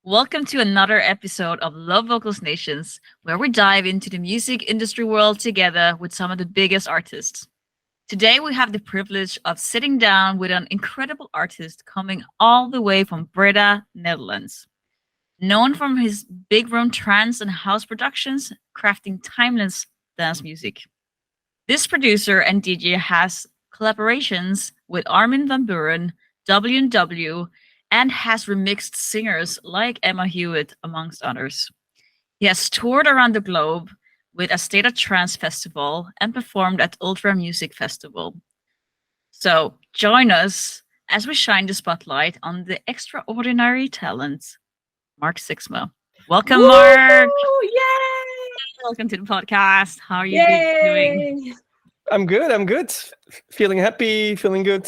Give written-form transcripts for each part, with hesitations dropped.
Welcome to another episode of Love Vocals Nations, where we dive into the music industry world together with some of the biggest artists. Today, we have the privilege of sitting down with an incredible artist coming all the way from Breda, Netherlands. Known from his big room trance and house productions, crafting timeless dance music. This producer and DJ has collaborations with Armin van Buuren, W&W, and has remixed singers like Emma Hewitt, amongst others. He has toured around the globe with a State of Trance Festival and performed at Ultra Music Festival. So join us as we shine the spotlight on the extraordinary talent, Mark Sixma. Welcome, Woo! Mark. Yay! Welcome to the podcast. How are you doing? Yay! I'm good. I'm good. Feeling happy. Feeling good.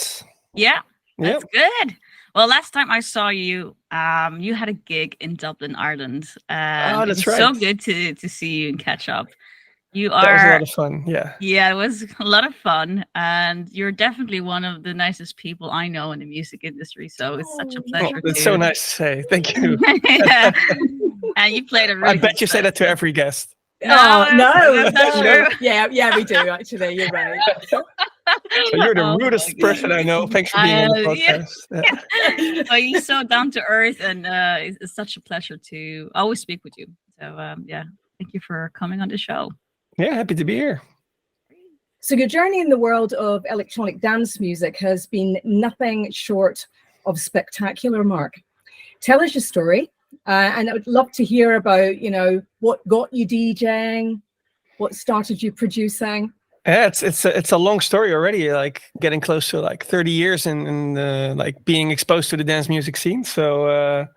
Yeah, Yep. that's good. Well, last time I saw you, you had a gig in Dublin, Ireland. And that's it was so right. good to see you and catch up. You That was a are, lot of fun. Yeah. yeah, it was a lot of fun, and you're definitely one of the nicest people I know in the music industry. So it's such a Oh, pleasure. Oh, that's so nice to say. Thank you. Yeah. And you played a really I bet good you say set. that to every guest. No, that's not no. true. Yeah, we do actually. You're right. So you're the Oh my rudest God. person I know. Thanks for being on the Yeah. podcast. Yeah. Well, you're so down to earth, and it's such a pleasure to always speak with you. So, yeah, thank you for coming on the show. Yeah, happy to be here. So your journey in the world of electronic dance music has been nothing short of spectacular, Mark. Tell us your story, and I would love to hear about, what got you DJing, what started you producing. Yeah, it's a long story already. Like getting close to like 30 years and like being exposed to the dance music scene. So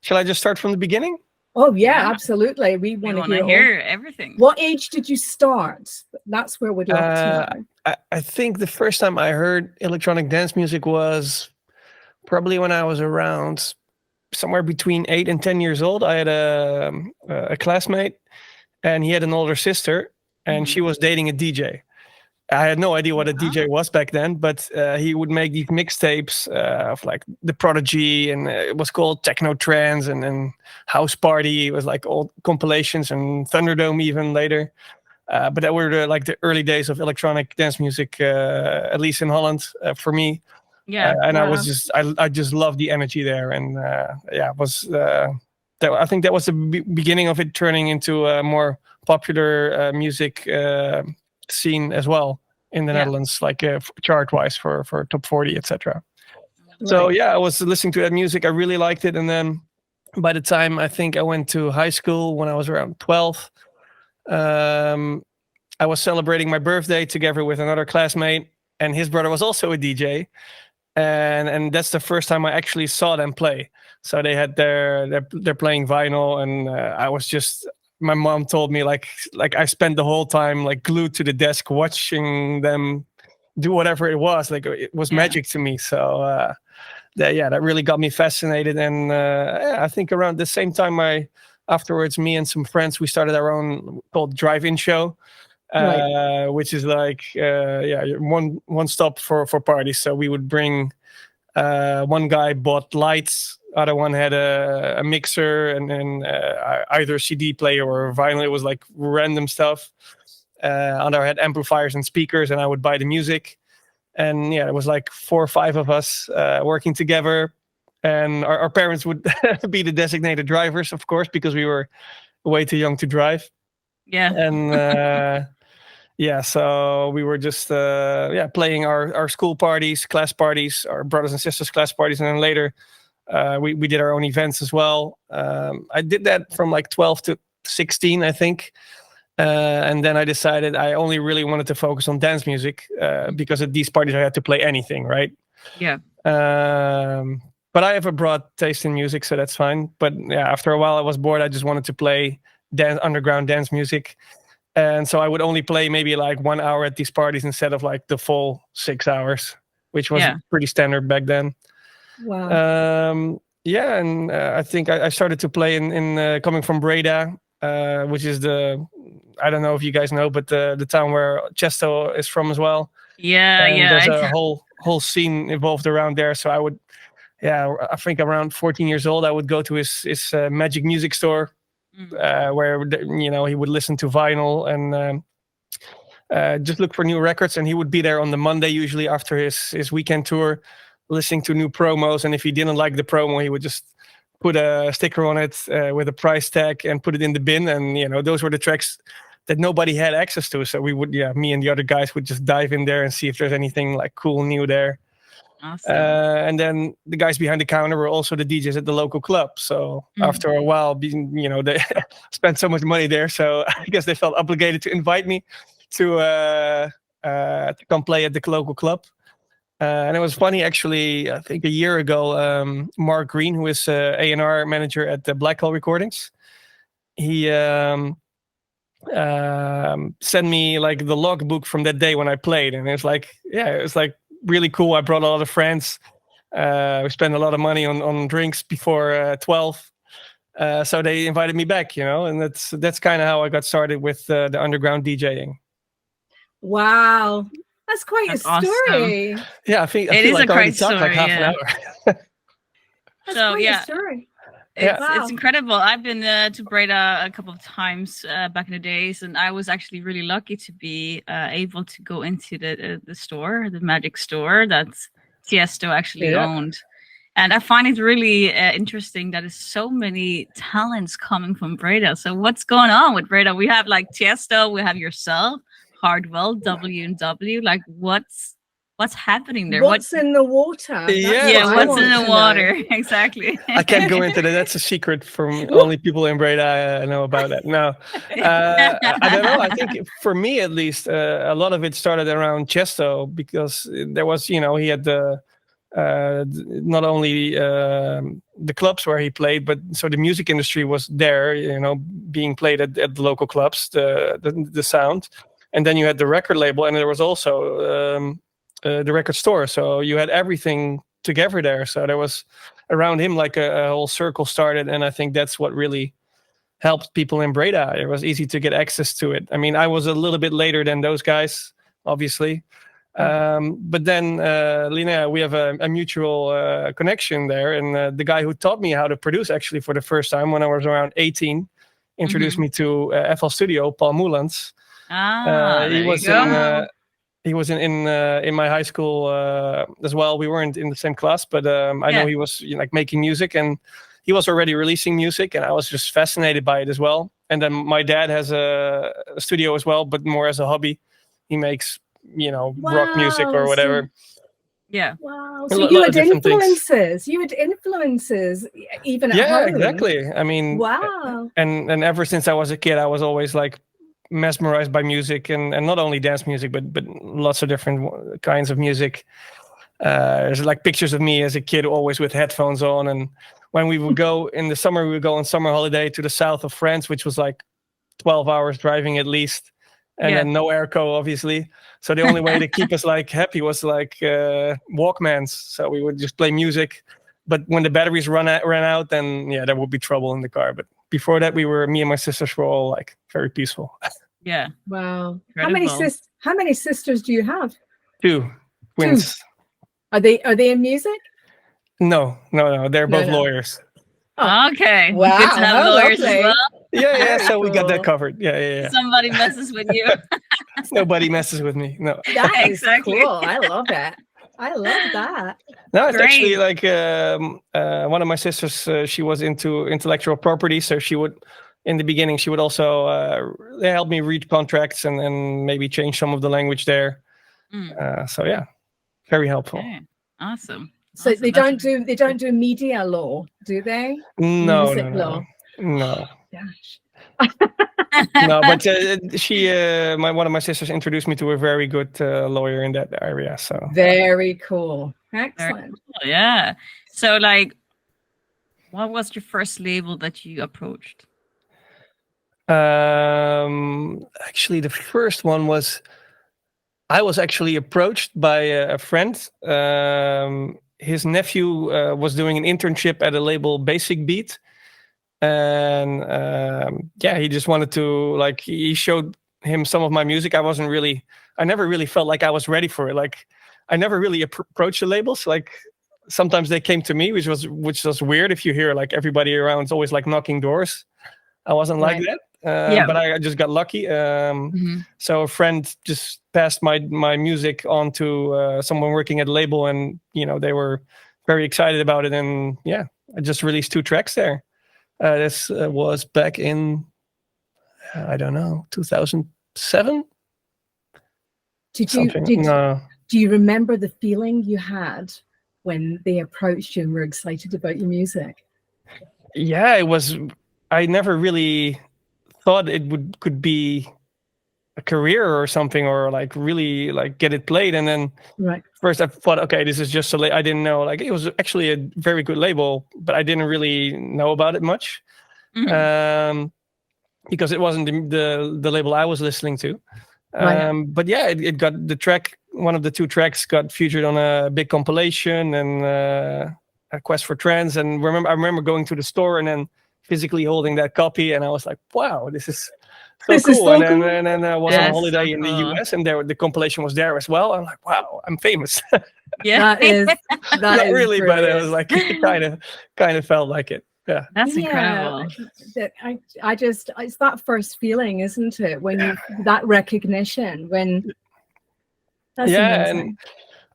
shall I just start from the beginning? Oh yeah, Yeah. absolutely. We We want want to to hear. hear everything. What age did you start? That's where we'd love to know. I think the first time I heard electronic dance music was probably when I was around somewhere between 8 and 10 years old. I had a classmate, and he had an older sister, and she was dating a DJ. I had no idea what a DJ was back then, but he would make these mixtapes of like The Prodigy, and it was called Techno Trance and House Party. It was like old compilations, and Thunderdome even later. But that were the early days of electronic dance music, at least in Holland, for me. Yeah. And Wow. I just loved the energy there, and it was I think that was the beginning of it turning into a more popular music scene as well in the Yeah. Netherlands, like chart wise for top 40, etc. So Right. yeah, I was listening to that music. I really liked it, and then by the time I think I went to high school when I was around 12. I was celebrating my birthday together with another classmate, and his brother was also a DJ, and that's the first time I actually saw them play. So they had they're playing vinyl, and I was just, my mom told me like I spent the whole time like glued to the desk watching them do whatever it was. Like it was Yeah. magic to me. So that really got me fascinated, and I think around the same time afterwards, me and some friends, we started our own called drive-in show, which is like one stop for parties. So we would bring one guy bought lights, other one had a mixer, and then either a CD player or vinyl. It was like random stuff. Other had amplifiers and speakers, and I would buy the music. And yeah, it was like 4 or 5 of us working together. And our parents would be the designated drivers, of course, because we were way too young to drive. Yeah. And so we were just playing our school parties, class parties, our brothers and sisters class parties, and then later we did our own events as well. I did that from like 12 to 16, I think. And then I decided I only really wanted to focus on dance music because at these parties I had to play anything, right? Yeah. But I have a broad taste in music, so that's fine. But yeah, after a while I was bored. I just wanted to play underground dance music. And so I would only play maybe like 1 hour at these parties instead of like the full 6 hours, which was pretty standard back then. Wow. And I think I started to play in coming from Breda, which is I don't know if you guys know, but the town where Chesto is from as well. Yeah. And Yeah. there's a whole scene evolved around there. So I would I think around 14 years old, I would go to his Magic Music store, where he would listen to vinyl and just look for new records. And he would be there on the Monday, usually after his weekend tour, listening to new promos. And if he didn't like the promo, he would just put a sticker on it with a price tag and put it in the bin. And those were the tracks that nobody had access to. So we would, me and the other guys would just dive in there and see if there's anything like cool new there. Awesome. And then the guys behind the counter were also the DJs at the local club. So after a while, they spent so much money there. So I guess they felt obligated to invite me to come play at the local club. And it was funny, actually, I think a year ago, Mark Green, who is A&R manager at the Black Hole Recordings, he sent me like the logbook from that day when I played. And it was like really cool. I brought a lot of friends. We spent a lot of money on drinks before 12. So they invited me back, and that's kind of how I got started with the underground DJing. Wow. That's quite a story. Awesome. Yeah, I feel is like a I already great talked like story, half an hour. That's So, quite yeah. a story. It's incredible. I've been to Breda a couple of times back in the days, and I was actually really lucky to be able to go into the store, the magic store that Tiesto actually owned. And I find it really interesting that there's so many talents coming from Breda. So what's going on with Breda? We have like Tiesto, we have yourself, Hardwell, W&W. Like what's happening there? What's in the water? What's in the water? Exactly. I can't go into that. That's a secret from only people in Breda know about that. No, I don't know. I think for me, at least, a lot of it started around Tiesto because there was, he had not only the clubs where he played, but so the music industry was there, being played at the local clubs, the sound, and then you had the record label, and there was also the record store. So you had everything together there. So there was around him like a whole circle started, and I think that's what really helped people in Breda. It was easy to get access to it. I mean, I was a little bit later than those guys, obviously. But then, Lina, we have a mutual connection there. And the guy who taught me how to produce actually for the first time when I was around 18, introduced me to FL Studio, Paul Moulans. He was in my high school as well. We weren't in the same class, but I know he was like making music, and he was already releasing music, and I was just fascinated by it as well. And then my dad has a studio as well, but more as a hobby. He makes rock music or whatever. Wow. So you had influences. You had influences even at home. Exactly. I mean, wow. And ever since I was a kid, I was always like mesmerized by music, and not only dance music, but lots of different kinds of music. There's like pictures of me as a kid, always with headphones on. And when we would go in the summer, we would go on summer holiday to the south of France, which was like 12 hours driving at least. And then no airco, obviously. So the only way to keep us like happy was like Walkmans. So we would just play music. But when the batteries ran out, then there would be trouble in the car. But before that, me and my sisters were all like very peaceful. Yeah. Wow. Incredible. How many sisters do you have? 2 twins. 2. Are they in music? No. They're both lawyers. Oh. Okay. Wow. Good to have lawyers lovely. as well. Yeah. So we got that covered. Yeah. Somebody messes with you. Nobody messes with me. No. That is Exactly. cool. I love it. I love that. No, it's Great. actually like one of my sisters. She was into intellectual property, so she would, in the beginning, she would also help me read contracts and maybe change some of the language there. So yeah, very helpul. Okay. Awesome. So Awesome. they don't do media law, do they? No. Gosh. No, but one of my sisters introduced me to a very good lawyer in that area. So Very cool. Excellent. Cool, yeah. So, like, what was your first label that you approached? actually, the first one was I was actually approached by a friend. His nephew was doing an internship at a label, Basic Beat. And he just wanted to, like, he showed him some of my music. I never really felt like I was ready for it. Like, I never really approached the labels. Like, sometimes they came to me, which was weird. If you hear like everybody around is always like knocking doors, I wasn't like Right. that. But I just got lucky. So a friend just passed my music on to someone working at a label, and they were very excited about it. And yeah, I just released 2 tracks there. This was back in I don't know, 2007. Do you remember the feeling you had when they approached you and were excited about your music? Yeah, it was. I never really thought it could be a career or something, or like really like get it played. And then first I thought, okay, this is just I didn't know, like it was actually a very good label, but I didn't really know about it much. Because it wasn't the label I was listening to. But yeah, it got the track. One of the 2 tracks got featured on a big compilation and a Quest for Trance. And I remember going to the store and then physically holding that copy, and I was like, "Wow, this is so cool!" And then I was on holiday in the US, and the compilation was there as well. I'm like, "Wow, I'm famous." Yeah, that is not really, brilliant. But it was like it kind of felt like it. Yeah, that's incredible. It's that first feeling, isn't it? When that recognition, that's amazing. And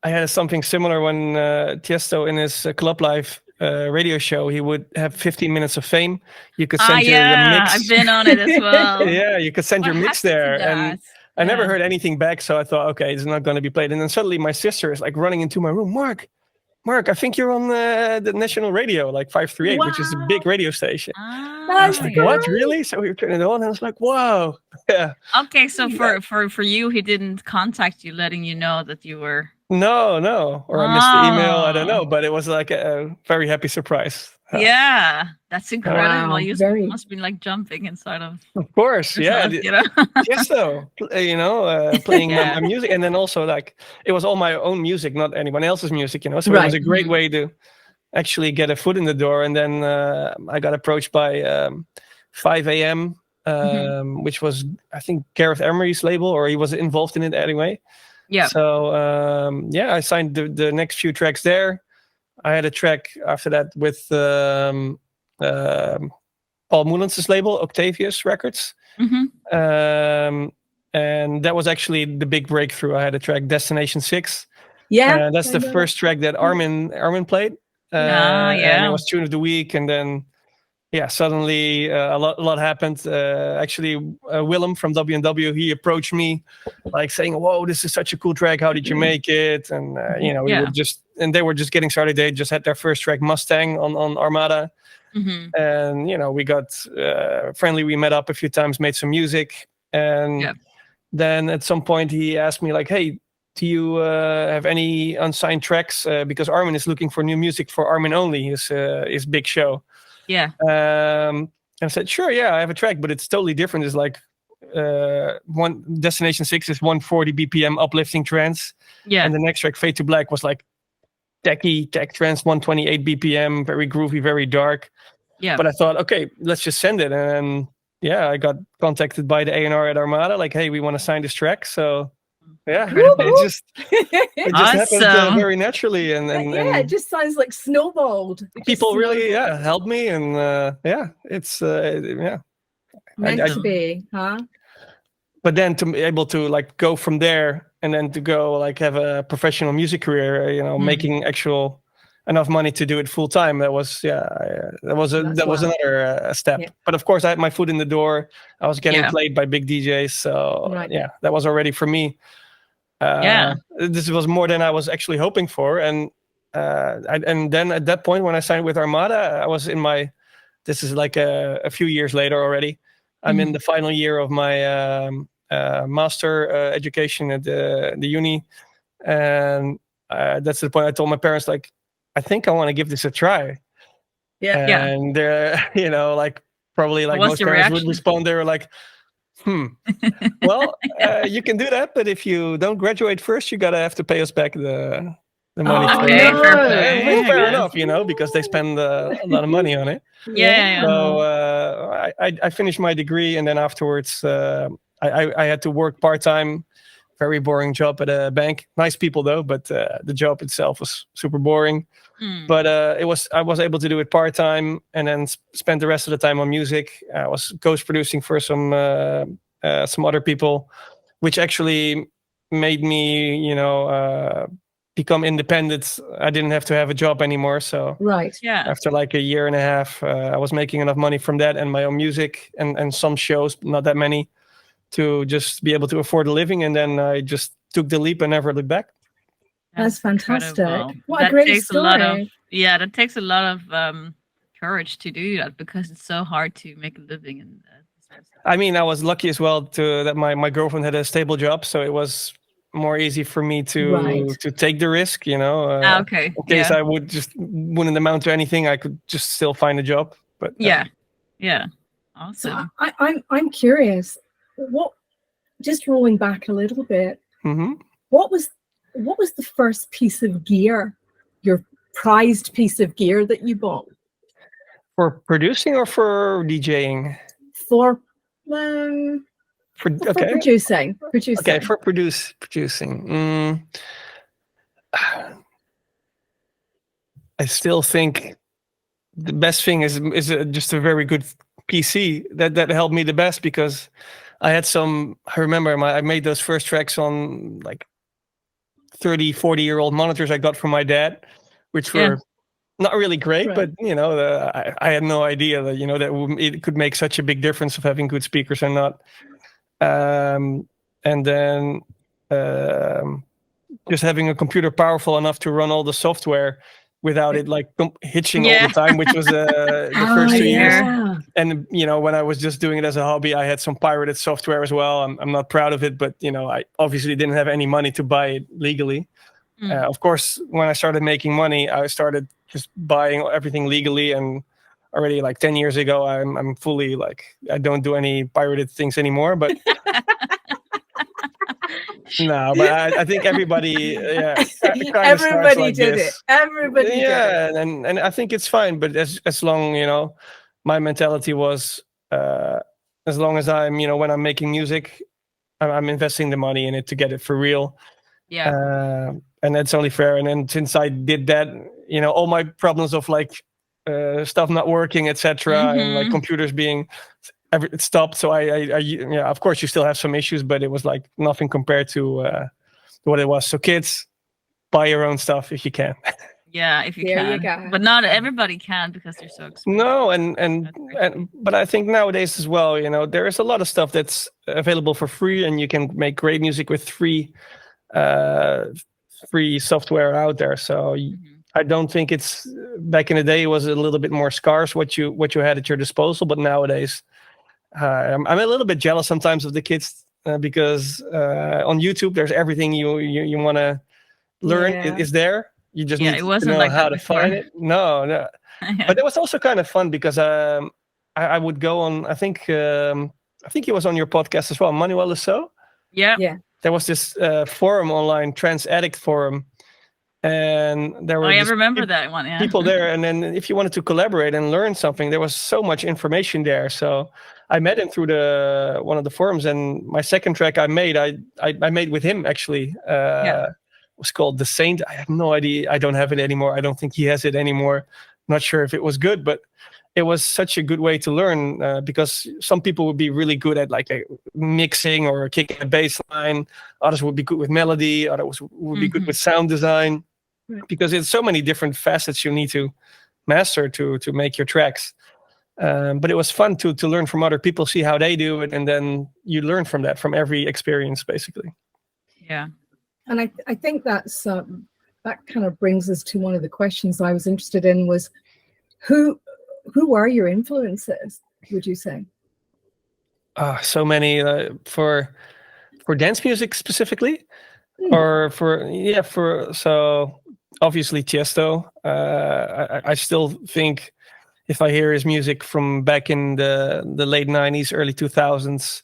I had something similar when Tiesto in his Club Life radio show, he would have 15 minutes of fame. You could send your mix. I've been on it as well. Yeah, you could send your mix there, and I never heard anything back. So I thought, okay, it's not going to be played. And then suddenly my sister is like running into my room, Mark, I think you're on the national radio, like 538, which is a big radio station. I was like, what, really? So we turned it on, and I was like, wow. Yeah. Okay, so for you, he didn't contact you, letting you know that you were. No. Or I missed the email. I don't know, but it was like a very happy surprise. Yeah, that's incredible. Wow, You must have been like jumping inside of. Of course, yeah. Yes, though. Playing my music, and then also like it was all my own music, not anyone else's music. So it was a great way to actually get a foot in the door. And then I got approached by 5 a.m., which was I think Gareth Emery's label, or he was involved in it anyway. Yeah. So I signed the next few tracks there. I had a track after that with Paul Moulins' label, Octavius Records. And that was actually the big breakthrough. I had a track, Destination 6. Yeah. That's the first track that Armin played. And it was Tune of the Week. And then, suddenly a lot happened. Actually, Willem from W&W, he approached me like saying, whoa, this is such a cool track. How did you make it? And, they were just getting started. They just had their first track, Mustang, on Armada. And, we got friendly. We met up a few times, made some music. And then at some point he asked me like, hey, do you have any unsigned tracks? Because Armin is looking for new music for Armin Only, his big show. Yeah. And I said, sure, I have a track, but it's totally different. It's like one Destination 6 is 140 BPM uplifting trance. Yeah. And the next track, Fade to Black, was like techie, tech trance, 128 BPM, very groovy, very dark. Yeah. But I thought, okay, let's just send it. And I got contacted by the A&R at Armada, like, hey, we want to sign this track. So it just awesome. Happened very naturally, and it just sounds like snowballed. People really helped me, and it's meant to be, huh? But then to be able to like go from there, and then to go like have a professional music career, making actual enough money to do it full time. That was another step. Yeah. But of course, I had my foot in the door. I was getting played by big DJs, so that was already for me. This was more than I was actually hoping for, and then at that point when I signed with Armada, I was in my. This is like a few years later already. I'm in the final year of my master education at the uni, and that's the point I told my parents, like, I think I want to give this a try. Yeah. And they're, like probably like most parents would respond, they were like, well, you can do that, but if you don't graduate first, you have to pay us back the money. Okay, fair enough, because they spend a lot of money on it. Yeah. So I finished my degree, and then afterwards, I had to work part-time very boring job at a bank. Nice people though, but the job itself was super boring. But I was able to do it part-time, and then spend the rest of the time on music. I was ghost producing for some other people, which actually made me, become independent. I didn't have to have a job anymore. So Right. Yeah. after like a year and a half, I was making enough money from that and my own music and some shows, but not that many, to just be able to afford a living. And then I just took the leap and never looked back. That's fantastic. incredible. What a That great takes a lot of story. that takes a lot of courage to do that, because it's so hard to make a living in this kind of stuff. I mean, I was lucky as well that my girlfriend had a stable job, so it was more easy for me to take the risk, Okay. in case I wouldn't amount to anything, I could just still find a job. But Yeah. So Awesome. I'm curious. Just rolling back a little bit. Mm-hmm. What was the first piece of gear, your prized piece of gear that you bought For producing or for DJing? for Okay. producing? Okay, for producing. I still think the best thing is just a very good PC that helped me the best, because I remember I made those first tracks on like 30, 40-year-old monitors I got from my dad, which were not really great, but I had no idea that that it could make such a big difference of having good speakers or not. And then just having a computer powerful enough to run all the software without it like hitching all the time, which was the first 2 years. And when I was just doing it as a hobby, I had some pirated software as well. I'm not proud of it, but I obviously didn't have any money to buy it legally. Of course, when I started making money, I started just buying everything legally, and already like 10 years ago, I'm fully like, I don't do any pirated things anymore. But no, but I think everybody, everybody did it. Everybody did it. And I think it's fine. But as long, my mentality was, as long as I'm, when I'm making music, I'm investing the money in it to get it for real. Yeah. And that's only fair. And then since I did that, all my problems of like stuff not working, etc., and like computers being it stopped. So I of course you still have some issues, but it was like nothing compared to what it was. So kids, buy your own stuff if you can. Yeah, if you There can. you go. But not everybody can, because they're so expensive. No, but I think nowadays as well, there is a lot of stuff that's available for free, and you can make great music with free software out there. So I don't think it's, back in the day it was a little bit more scarce what you had at your disposal, but nowadays I'm a little bit jealous sometimes of the kids because on YouTube there's everything you want to learn is there. You just need to know like how to find it. No. But it was also kind of fun because I would go on, I think he was on your podcast as well, Manuel Lesso. Yeah. There was this forum online, Trance Addict forum, and there were I remember that one. Yeah. people there. And then if you wanted to collaborate and learn something, there was so much information there. So I met him through one of the forums, and my second track I made, I made with him actually. It was called The Saint. I have no idea. I don't have it anymore. I don't think he has it anymore. Not sure if it was good, but it was such a good way to learn because some people would be really good at like mixing or kicking a bass line. Others would be good with melody. Others would be good with sound design, because it's so many different facets you need to master to make your tracks. But it was fun to learn from other people, see how they do it, and then you learn from that, from every experience, basically. Yeah. And I think that's that kind of brings us to one of the questions I was interested in was who are your influences, would you say? So many for dance music specifically, or so obviously Tiesto. I still think if I hear his music from back in the late 90s, early 2000s,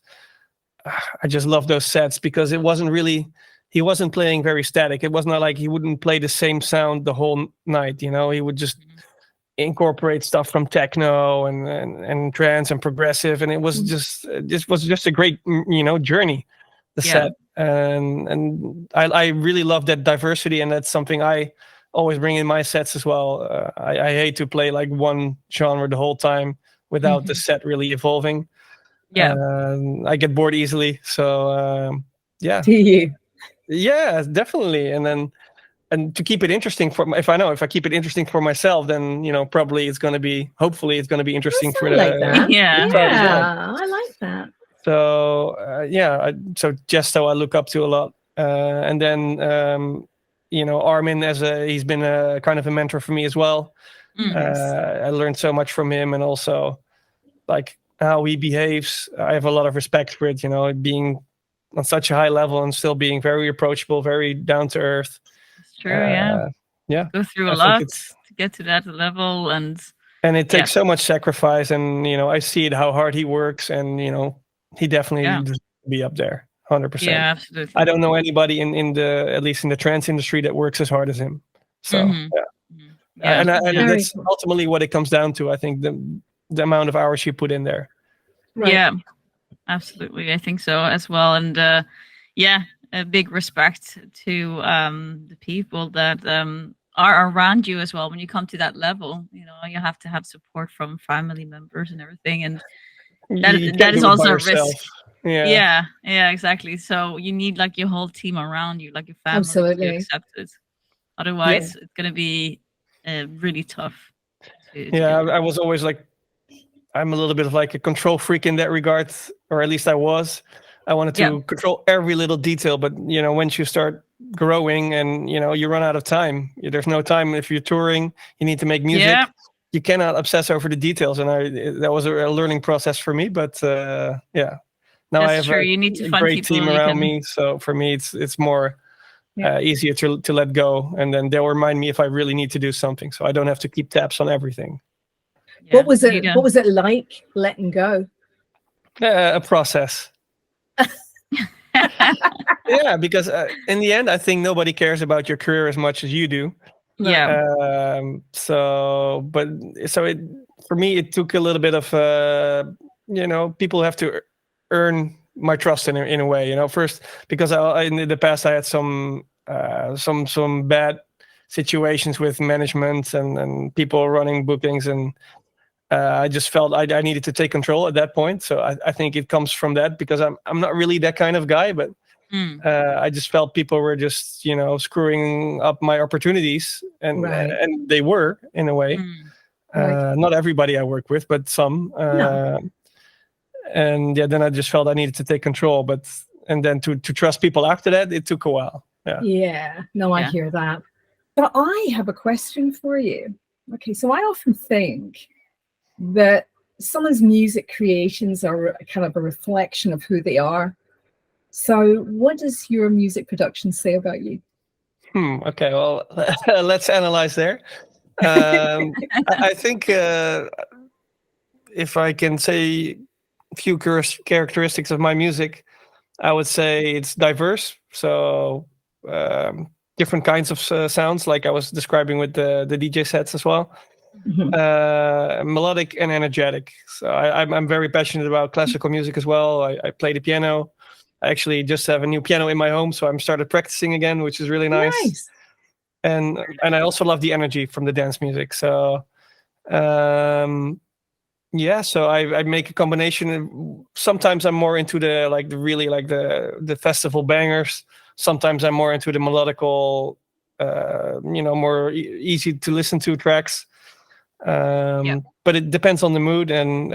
I just love those sets because he wasn't playing very static. It was not like he wouldn't play the same sound the whole night. He would just incorporate stuff from techno and trance and progressive, and it was just a great journey. The set, and I really love that diversity, and that's something I always bring in my sets as well. I hate to play like one genre the whole time without the set really evolving. Yeah. I get bored easily, so yeah. Do you? Yeah, definitely. And to keep it interesting if I keep it interesting for myself, then probably hopefully it's gonna be interesting Yes, for I the like that. Yeah. crowd as well. Yeah, I like that. So so Jesto I look up to a lot, and then Armin he's been a kind of a mentor for me as well. I learned so much from him, and also like how he behaves. I have a lot of respect for it. Being on such a high level and still being very approachable, very down to earth. It's true. Yeah. Yeah. Go through a I lot think to get to that level, and it takes so much sacrifice, and I see it how hard he works, and he definitely deserves to be up there, 100%. Yeah, absolutely. I don't know anybody at least in the trance industry that works as hard as him. So and that's ultimately what it comes down to. I think the amount of hours you put in there. Right. Yeah, absolutely. I think so as well. And a big respect to the people that are around you as well. When you come to that level, you have to have support from family members and everything. And that is also a risk. Yeah, exactly. So you need like your whole team around you, like your family to accept it. Otherwise, it's going to be really tough. I was always like, I'm a little bit of like a control freak in that regard, or at least I was. I wanted to control every little detail, but once you start growing and you run out of time, there's no time. If you're touring, you need to make music. Yeah. You cannot obsess over the details, and that was a learning process for me. But now that's I have you need to a find great team around me, so for me it's more easier to let go, and then they'll remind me if I really need to do something, so I don't have to keep tabs on everything. Yeah, what was it like letting go? A process. Yeah, because in the end, I think nobody cares about your career as much as you do. Yeah. For me, it took a little bit of people have to earn my trust in a way. First, because in the past I had some bad situations with management and people running bookings, and I just felt I needed to take control at that point. So I think it comes from that, because I'm not really that kind of guy, but I just felt people were just screwing up my opportunities, and they were, in a way. Not everybody I work with, but some. And then I just felt I needed to take control, and then to trust people after that, it took a while. I hear that. But I have a question for you. Okay, so I often think that someone's music creations are kind of a reflection of who they are. So what does your music production say about you? Okay, well, let's analyze there. I think if I can say a few characteristics of my music, I would say it's diverse. So different kinds of sounds, like I was describing with the DJ sets as well. Melodic and energetic. So I'm very passionate about classical music as well. I play the piano. I actually just have a new piano in my home, so I'm started practicing again, which is really nice. And I also love the energy from the dance music. So so I make a combination. Sometimes I'm more into the festival bangers. Sometimes I'm more into the melodical, more easy to listen to tracks. But it depends on the mood, and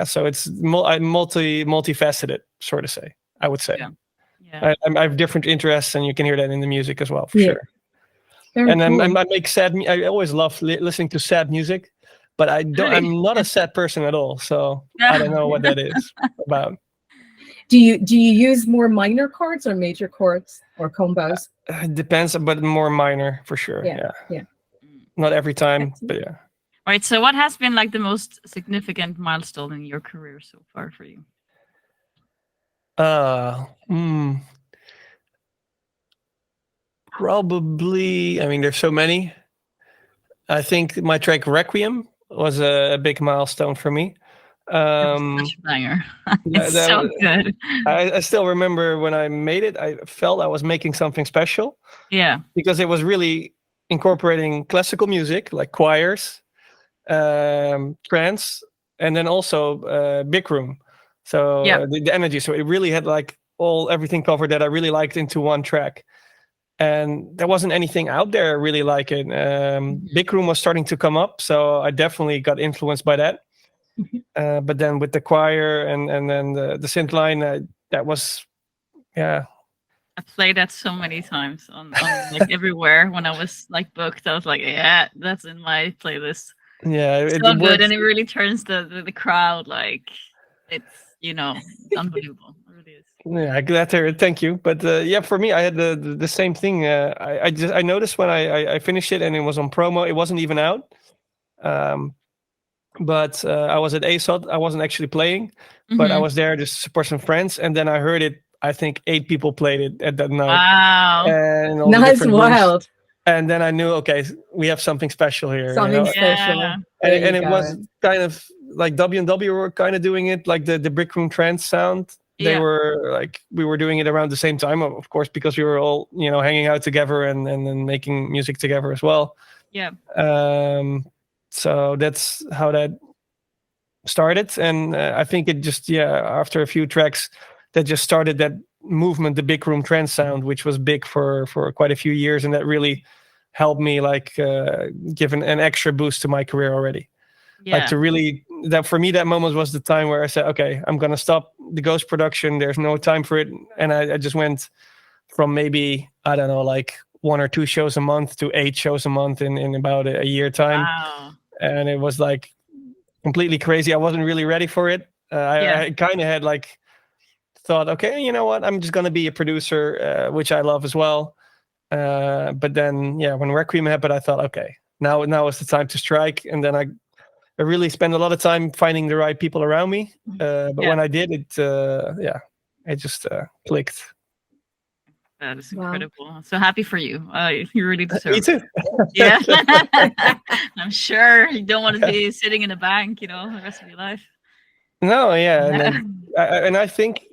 so it's multifaceted, sort of say. I would say. I have different interests, and you can hear that in the music as well, for sure. And cool. I make sad. I always love listening to sad music, but I'm not a sad person at all. So I don't know what that is about. Do you use more minor chords or major chords or combos? It depends, but more minor for sure. Yeah. Not every time, but yeah. All right. So what has been like the most significant milestone in your career so far for you? Probably, there's so many. I think my track Requiem was a big milestone for me. Such a banger. that, It's that so was- good. I still remember when I made it, I felt I was making something special Yeah. because it was really incorporating classical music like choirs, trance, and then also big room. So Yeah. the energy. So it really had like everything covered that I really liked into one track. And there wasn't anything out there really like it. Big room was starting to come up, so I definitely got influenced by that. But then with the choir and then the synth line, that was, yeah. I played that so many times on like everywhere when I was like booked. I was like, yeah, that's in my playlist. Yeah, So it good, worked. and it really turns the crowd like it's unbelievable. It really is. Yeah, glad to hear it. Thank you. But yeah, for me, I had the same thing. I noticed when I finished it and it was on promo. It wasn't even out. But I was at ASOT. I wasn't actually playing, but I Mhm. was there just to support some friends. And then I heard it. I think 8 people played it at that night, Wow. and all the That's different rooms. wild. And then I knew, okay, we have something special here. Something You know? special. Yeah. There And you it go. was kind of like W&W were kind of doing it, like the brick room trance sound. They Yeah. were like, we were doing it around the same time, of course, because we were all, hanging out together and then making music together as well. Yeah. So that's how that started. And I think it just, after a few tracks, that just started that movement, the big room trance sound, which was big for quite a few years. And that really helped me like give an extra boost to my career already. Yeah. Like to really, that for me, that moment was the time where I said, okay, I'm going to stop the ghost production. There's no time for it. And I just went from maybe, I don't know, like 1 or 2 shows a month to 8 shows a month in about a year time. Wow. And it was like completely crazy. I wasn't really ready for it. Yeah. I kind of had like thought, okay, you know what? I'm just going to be a producer, which I love as well. But then, when Requiem happened, I thought, okay, now is the time to strike. And then I really spent a lot of time finding the right people around me. But when I did it, it just clicked. That is Wow. incredible. I'm so happy for you. You really deserve Me it. too. Yeah. I'm sure you don't want to be sitting in a bank, the rest of your life. No, yeah. And then, I think,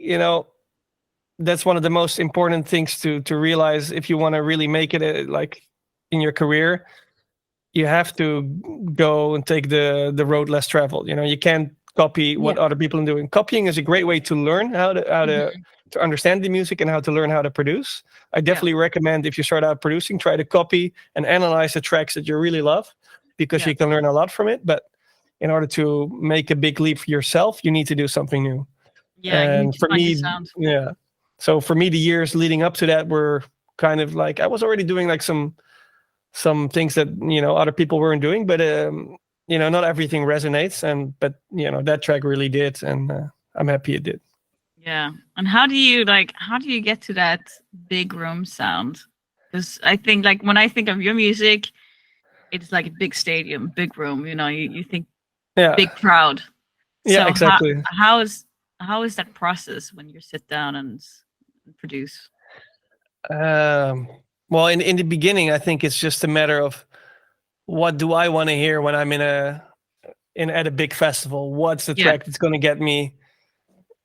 that's one of the most important things to realize if you want to really make it like in your career. You have to go and take the road less traveled. You can't copy what other people are doing. Copying is a great way to learn how to understand the music and how to learn how to produce. I definitely recommend if you start out producing, try to copy and analyze the tracks that you really love, because you can learn a lot from it. But in order to make a big leap for yourself, you need to do something new. Yeah, you need And to for find your me, sound. so for me, the years leading up to that were kind of like I was already doing like some things that other people weren't doing, but not everything resonates. But that track really did, and I'm happy it did. Yeah. And how do you get to that big room sound? Because I think like when I think of your music, it's like a big stadium, big room, you think big crowd. Yeah, So exactly. how is that process when you sit down and produce? Well, in the beginning, I think it's just a matter of what do I want to hear when I'm at a big festival. What's the track that's going to get me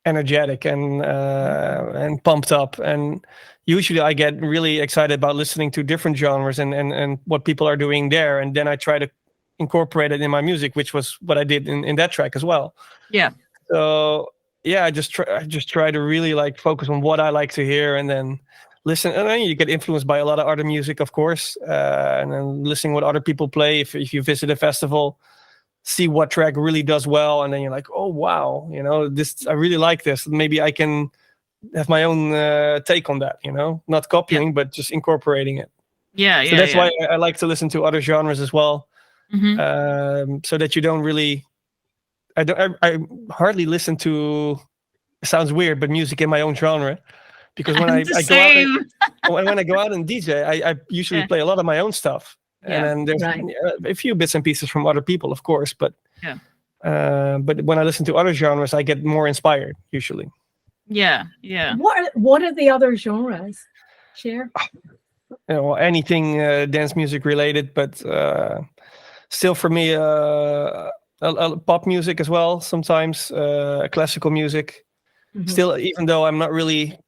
energetic and pumped up? And usually I get really excited about listening to different genres and what people are doing there, and then I try to incorporate it in my music, which was what I did in that track as well. Yeah. So I just try to really like focus on what I like to hear, and then listen. And then you get influenced by a lot of other music, of course, and then listening what other people play. If you visit a festival, see what track really does well, and then you're like, oh wow, this I really like this. Maybe I can have my own take on that. Not copying, but just incorporating it. Yeah. So that's why I like to listen to other genres as well, so that you don't really. I hardly listen to. It sounds weird, but music in my own genre, because when I go out when I go out and DJ, I usually play a lot of my own stuff, and then there's a few bits and pieces from other people, of course. But but when I listen to other genres, I get more inspired usually. Yeah. What are the other genres? Share. Anything dance music related, but still for me, pop music as well, sometimes classical music. Mhm. Still, even though I'm not really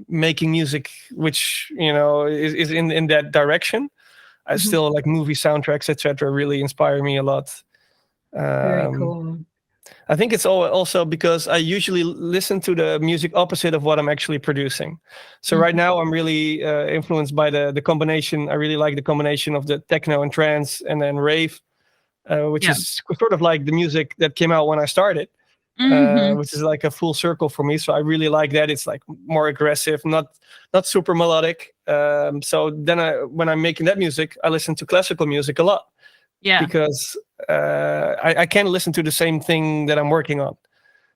making music, which is in that direction, I still like movie soundtracks, etc. Really inspire me a lot. Very cool. I think it's also because I usually listen to the music opposite of what I'm actually producing. So right now I'm really influenced by the combination. I really like the combination of the techno and trance and then rave, which is sort of like the music that came out when I started, which is like a full circle for me. So I really like that. It's like more aggressive, not super melodic. So then when I'm making that music, I listen to classical music a lot. Yeah. Because I can't listen to the same thing that I'm working on.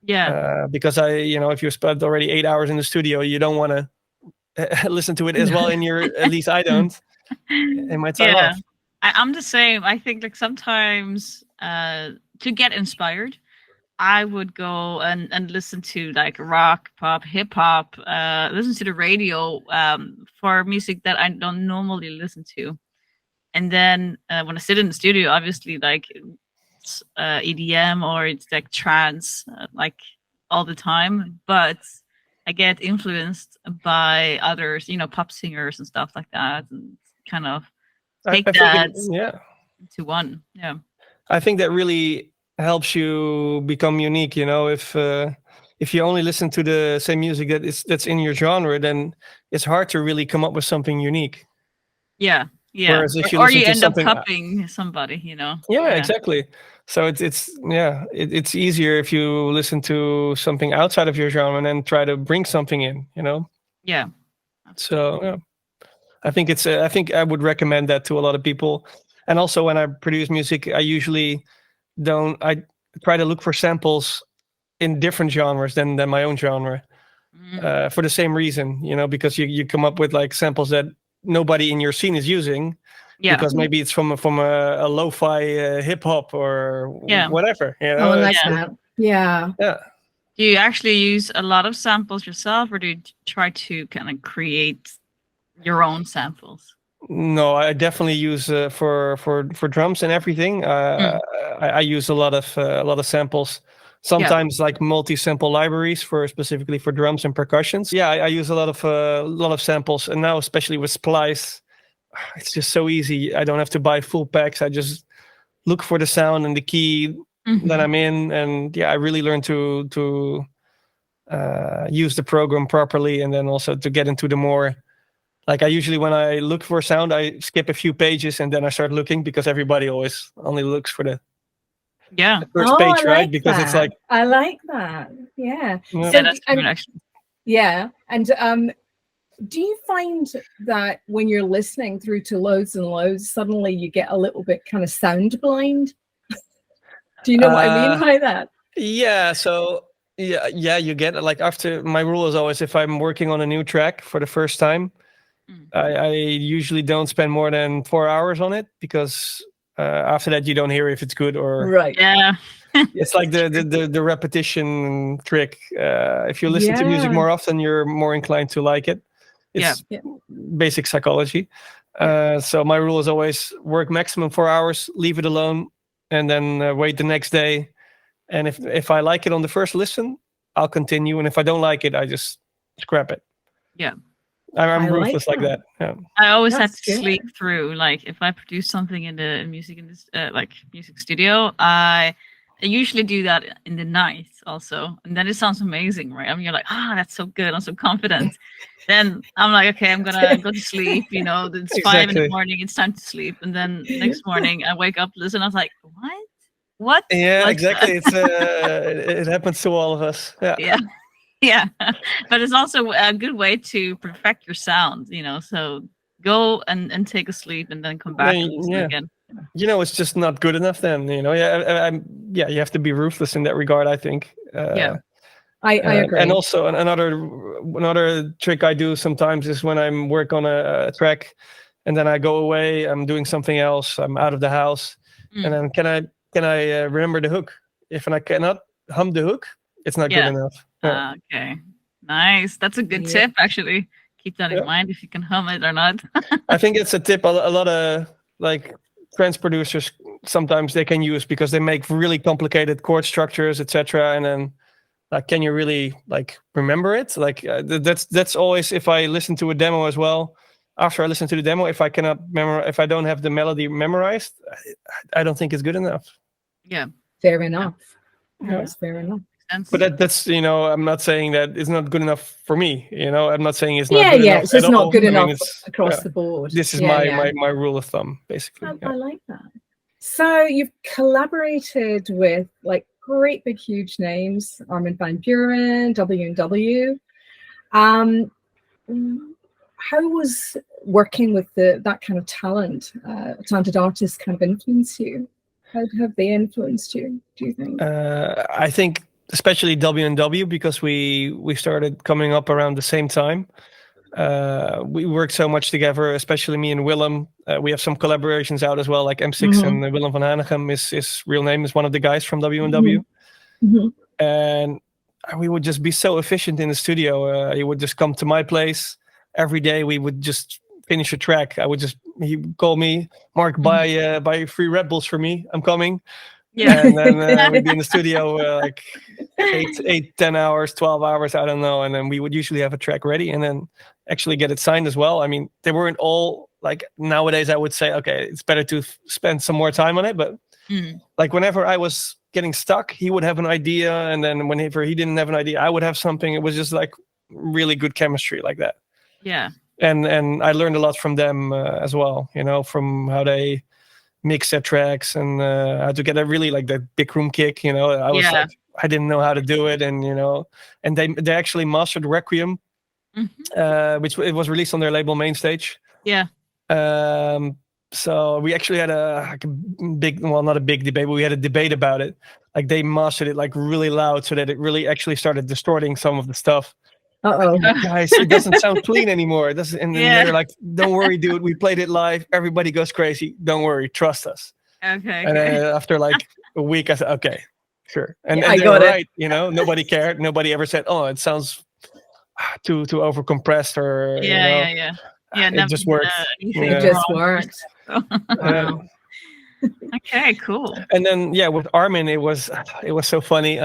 Yeah. Because if you spent already 8 hours in the studio, you don't want to listen to it as well at least I don't, in my time off. I'm the same. I think like sometimes to get inspired, I would go and listen to like rock, pop, hip hop, listen to the radio for music that I don't normally listen to. And then when I sit in the studio, obviously like it's EDM or it's like trance, like all the time. But I get influenced by others, pop singers and stuff like that, and kind of take that into one. Yeah, I think that really helps you become unique. If you only listen to the same music that's in your genre, then it's hard to really come up with something unique. Yeah. Yeah. Whereas if you or you end up something, copying somebody, Yeah, exactly. So it's easier if you listen to something outside of your genre and then try to bring something in, Yeah. So I think I think I would recommend that to a lot of people. And also when I produce music, I usually I try to look for samples in different genres than my own genre, for the same reason, because you come up with like samples that nobody in your scene is using, because maybe it's from a lo-fi hip hop or whatever. Oh, I like that. Yeah. Do you actually use a lot of samples yourself, or do you try to kind of create your own samples? No, I definitely use for drums and everything. I use a lot of samples. Sometimes like multi-sample libraries specifically for drums and percussions. Yeah, I use a lot of samples, and now especially with Splice, it's just so easy. I don't have to buy full packs. I just look for the sound and the key that I'm in, and I really learned to use the program properly, and then also to get into the more. Like I usually, when I look for a sound, I skip a few pages and then I start looking, because everybody always only looks for the first page, right? Because it's like, I like that. Yeah. So, that's actually. Yeah. And do you find that when you're listening through to loads and loads, suddenly you get a little bit kind of sound blind? Do you know what I mean by that? Yeah. So you get like, after, my rule is always, if I'm working on a new track for the first time, I usually don't spend more than 4 hours on it, because after that you don't hear if it's good or right. Yeah. It's like the repetition trick. If you listen to music more often, you're more inclined to like it. It's basic psychology. So my rule is always work maximum 4 hours, leave it alone, and then wait the next day. And if I like it on the first listen, I'll continue. And if I don't like it, I just scrap it. Yeah. I'm ruthless like that. Yeah. I always have to sleep through. Like if I produce something in the music music studio, I usually do that in the night also, and then it sounds amazing, right? I mean, you're like, that's so good. I'm so confident. Then I'm like, okay, I'm gonna go to sleep. It's 5 in the morning. It's time to sleep. And then next morning, I wake up, listen. I was like, what? Yeah, What's exactly. It happens to all of us. Yeah. Yeah, but it's also a good way to perfect your sound, so go and take a sleep and then come back and listen again. It's just not good enough then, you have to be ruthless in that regard, I think. I agree. And also another trick I do sometimes is when I'm work on a track and then I go away, I'm doing something else, I'm out of the house, and then can I remember the hook? If I cannot hum the hook, it's not good enough. Okay, nice. That's a good tip, actually. Keep that in mind if you can hum it or not. I think it's a tip. A lot of like trance producers sometimes they can use because they make really complicated chord structures, etc. And then like, can you really like remember it? Like that's always, if I listen to a demo as well, after I listen to the demo, if I cannot if I don't have the melody memorized, I don't think it's good enough. Yeah. Fair enough. Yeah. That's fair enough. But that's, you know, I'm not saying that it's not good enough for me. You know, I'm not saying it's not good enough. Yeah, it's just at not all. good I mean, enough it's, across the board. This is Yeah, my rule of thumb, basically. I like that. So you've collaborated with like great big huge names, Armin van Buuren, W&W. How was working with that kind of talented artists kind of influence you? How have they influenced you, do you think? I think especially W&W, because we started coming up around the same time. We worked so much together, especially me and Willem. We have some collaborations out as well, like M6 and Willem van Hanegem. His real name is one of the guys from W&W. And we would just be so efficient in the studio. He would just come to my place every day. We would just finish a track. He would call me, Mark, buy 3 Red Bulls for me. I'm coming. Yeah. And then we'd be in the studio like 8, 10 hours, 12 hours, I don't know. And then we would usually have a track ready and then actually get it signed as well. I mean, they weren't all like nowadays. I would say, okay, it's better to spend some more time on it. But like whenever I was getting stuck, he would have an idea. And then whenever he didn't have an idea, I would have something. It was just like really good chemistry like that. Yeah. And I learned a lot from them as well, you know, from how they mix their tracks and how to get a really like that big room kick, you know. I was like, I didn't know how to do it, and you know, and they actually mastered Requiem, which it was released on their label Mainstage. Yeah. So we actually had a big, well, not a big debate, but we had a debate about it. Like they mastered it like really loud so that it really actually started distorting some of the stuff. Guys, it doesn't sound clean anymore. It doesn't, and then they're like, "Don't worry, dude. We played it live. Everybody goes crazy. Don't worry. Trust us." Okay. And after like a week, I said, "Okay, sure." And I they got were it. right. You know, nobody cared. Nobody ever said, "Oh, it sounds too over compressed," or Yeah. It just worked. It just worked. Wow. Okay, cool. And then with Armin, it was so funny.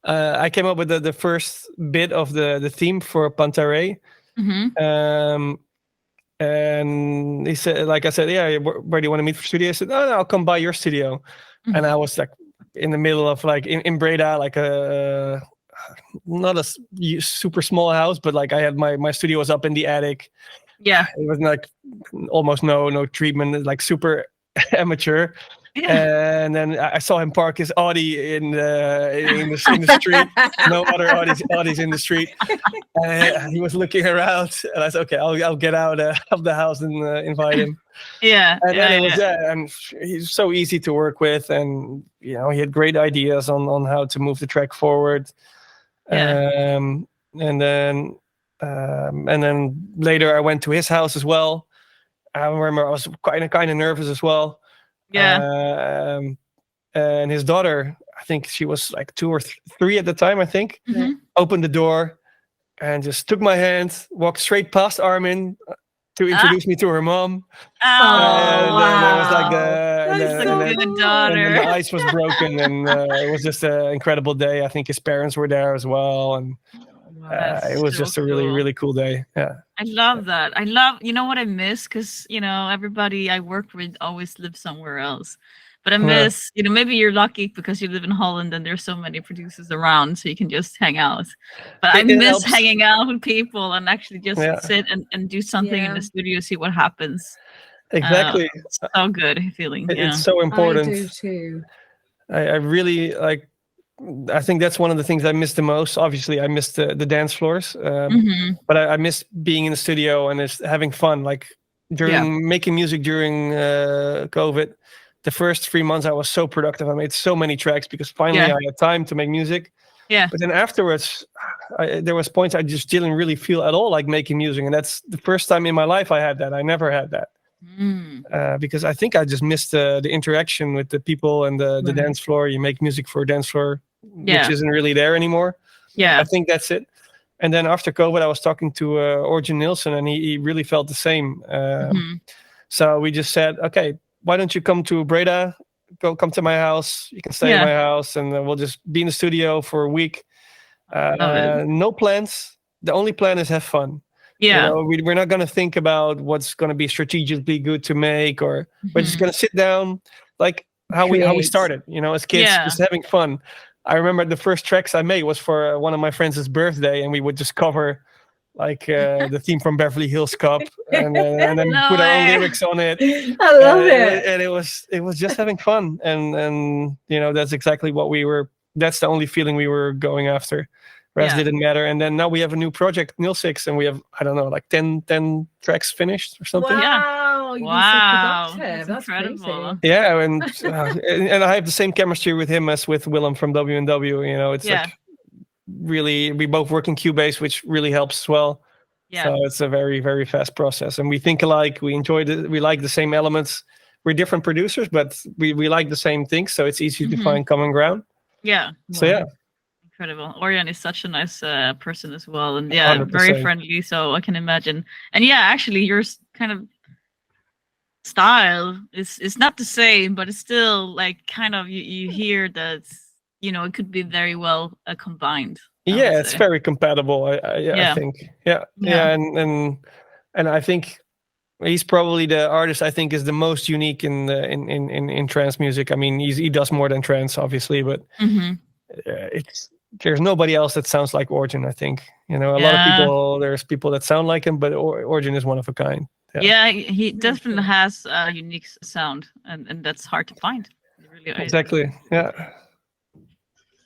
I came up with the first bit of the theme for Pantare. And he said, like I said, yeah, where do you want to meet for studio? I said, no, I'll come by your studio. And I was like in the middle of like in Breda, like not a super small house, but like I had my studio was up in the attic. Yeah. It was like almost no treatment, like super amateur. And then I saw him park his Audi in the street. No other Audis in the street. And he was looking around, and I said, "Okay, I'll get out of the house and invite him." Yeah. And then it was and he's so easy to work with, and you know he had great ideas on how to move the track forward. And then later I went to his house as well. I remember I was kind of nervous as well. Yeah. And his daughter, I think she was like 2 or 3 at the time, I think, opened the door and just took my hand, walked straight past Armin to introduce me to her mom. Oh, Then it was like good daughter. And then the ice was broken, and it was just an incredible day. I think his parents were there as well, and it was just a really, really cool day. Yeah. I love that. You know what I miss? Because, you know, everybody I work with always lives somewhere else. But I miss, you know, maybe you're lucky because you live in Holland and there's so many producers around, so you can just hang out. But I miss hanging out with people and actually just sit and do something in the studio, see what happens. Exactly. It's so good feeling. It's so important. I do too. I really like. I think that's one of the things I miss the most. Obviously, I miss the dance floors, but I miss being in the studio and just having fun. Like during making music during COVID, the first 3 months I was so productive. I made so many tracks because finally I had time to make music. Yeah. But then afterwards, there was points I just didn't really feel at all like making music, and that's the first time in my life I had that. I never had that. Because I think I just missed the interaction with the people and the dance floor. You make music for a dance floor, which isn't really there anymore. Yeah, I think that's it. And then after COVID, I was talking to Orjan Nilsson, and he really felt the same. So we just said, okay, why don't you come to Breda? Come to my house. You can stay in my house, and we'll just be in the studio for a week. Love it. No plans. The only plan is have fun. Yeah. You know, we're not going to think about what's going to be strategically good to make, or we're just going to sit down, like how we Create. started. You know, as kids, just having fun. I remember the first tracks I made was for one of my friends' birthday, and we would just cover like the theme from Beverly Hills Cop, and then put our own lyrics on it. I love it. And it was just having fun, and you know, that's exactly what we were. That's the only feeling we were going after. Rest didn't matter. And then now we have a new project, Nil 6, and we have, I don't know, like 10 tracks finished or something. Wow, you've been so productive. That's incredible. crazy. Yeah, and I have the same chemistry with him as with Willem from W&W. You know, it's like really, we both work in Cubase, which really helps as well. Yeah. So it's a very, very fast process. And we think alike, we enjoy it, we like the same elements. We're different producers, but we like the same things. So it's easy to find common ground. Yeah. So yeah. Incredible. Orion is such a nice person as well, and 100%. very friendly. So I can imagine. And yeah, actually, your kind of style is not the same, but it's still like kind of you hear that, you know, it could be very well combined. Yeah, it's very compatible. I think. Yeah. And I think he's probably the artist I think is the most unique in trance music. I mean, he does more than trance, obviously, but there's nobody else that sounds like Origin. I think, you know, a lot of people. There's people that sound like him, but Origin is one of a kind. Yeah, he definitely has a unique sound, and that's hard to find. Really exactly. Yeah.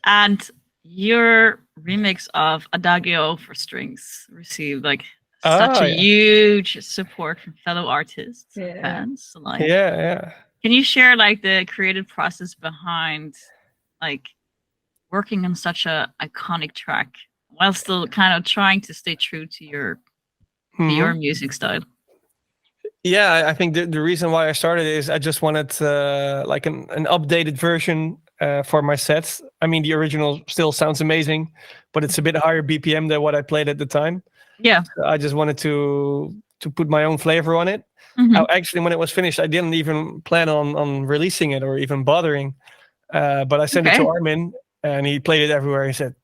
And your remix of Adagio for strings received like such a huge support from fellow artists, fans alike. Yeah. Can you share like the creative process behind like working on such a iconic track while still kind of trying to stay true to your music style? Yeah, I think the reason why I started is I just wanted like an updated version for my sets. I mean, the original still sounds amazing, but it's a bit higher BPM than what I played at the time. Yeah, so I just wanted to put my own flavor on it. Actually, when it was finished, I didn't even plan on releasing it or even bothering. But I sent it to Armin, and he played it everywhere. He said,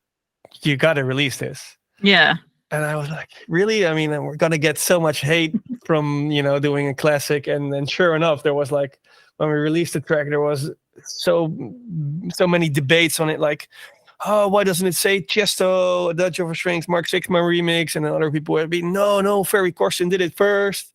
"You got to release this." Yeah. And I was like, really? I mean, we're going to get so much hate from, you know, doing a classic. And then sure enough, there was like, when we released the track, there was so many debates on it. Like, oh, why doesn't it say Chesto, Dutch over Strings, Mark Sixma remix? And then other people would be, no, Ferry Corsten did it first.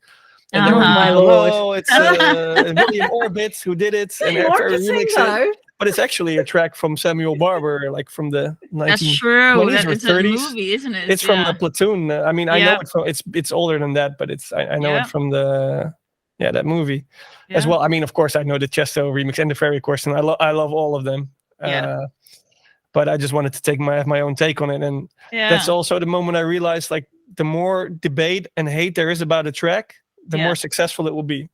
And then my lord. No, it's William Orbit who did it. And Ferry remixed it. But it's actually a track from Samuel Barber, like from the 1920s or 30s. It's a movie, isn't it? It's from the Platoon. I mean, I know it from, it's older than that, but I know it from the that movie as well. I mean, of course, I know the Chesto remix and the Ferry Corsten. I love all of them. But I just wanted to take my own take on it, and that's also the moment I realized, like, the more debate and hate there is about a track, the more successful it will be.